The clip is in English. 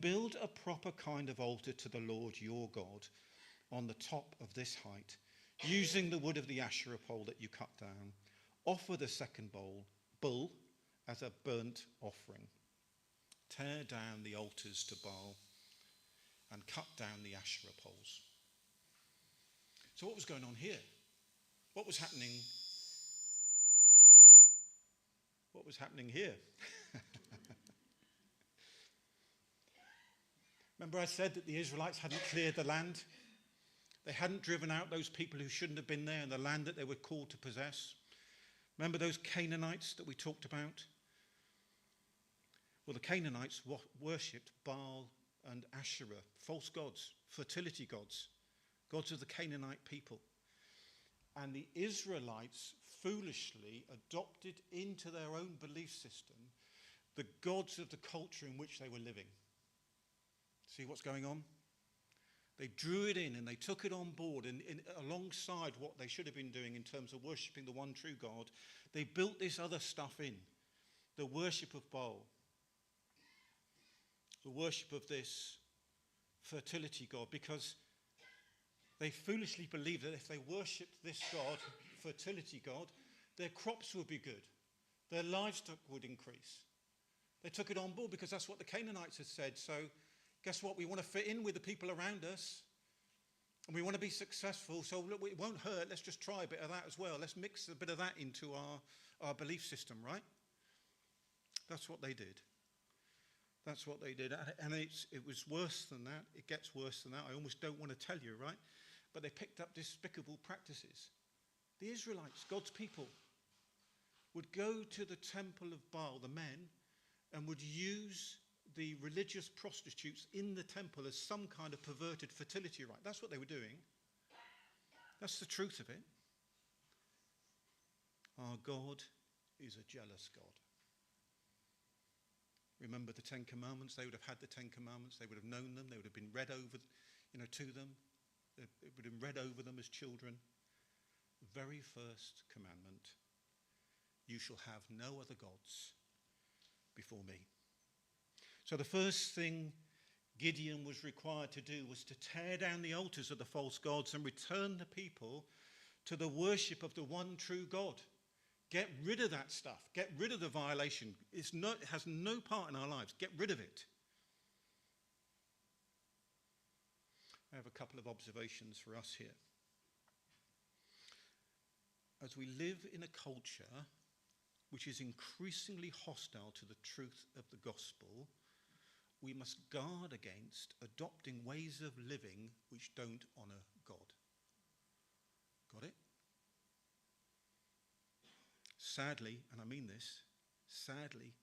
Build a proper kind of altar to the Lord your God on the top of this height, using the wood of the Asherah pole that you cut down. Offer the second bull as a burnt offering. Tear down the altars to Baal and cut down the Asherah poles. So what was going on here? What was happening? What was happening here? Remember I said that the Israelites hadn't cleared the land? They hadn't driven out those people who shouldn't have been there in the land that they were called to possess. Remember those Canaanites that we talked about? Well, the Canaanites worshipped Baal and Asherah, false gods, fertility gods, gods of the Canaanite people. And the Israelites foolishly adopted into their own belief system the gods of the culture in which they were living. See what's going on? They drew it in and they took it on board, and alongside what they should have been doing in terms of worshipping the one true God, they built this other stuff in. The worship of Baal. The worship of this fertility god, because they foolishly believed that if they worshipped this god, fertility god, their crops would be good. Their livestock would increase. They took it on board because that's what the Canaanites had said. So guess what? We want to fit in with the people around us. And we want to be successful. So look, it won't hurt. Let's just try a bit of that as well. Let's mix a bit of that into our belief system, right? That's what they did. That's what they did. And it was worse than that. It gets worse than that. I almost don't want to tell you, right? But they picked up despicable practices. The Israelites, God's people, would go to the temple of Baal, the men, and would use the religious prostitutes in the temple as some kind of perverted fertility rite. That's what they were doing. That's the truth of it. Our God is a jealous God. Remember the Ten Commandments? They would have had the Ten Commandments. They would have known them. They would have been read over, to them. It would have been read over them as children. The very first commandment, you shall have no other gods before me. So the first thing Gideon was required to do was to tear down the altars of the false gods and return the people to the worship of the one true God. Get rid of that stuff. Get rid of the violation. It has no part in our lives. Get rid of it. I have a couple of observations for us here. As we live in a culture which is increasingly hostile to the truth of the gospel, we must guard against adopting ways of living which don't honour God. Got it? Sadly, and I mean this, sadly,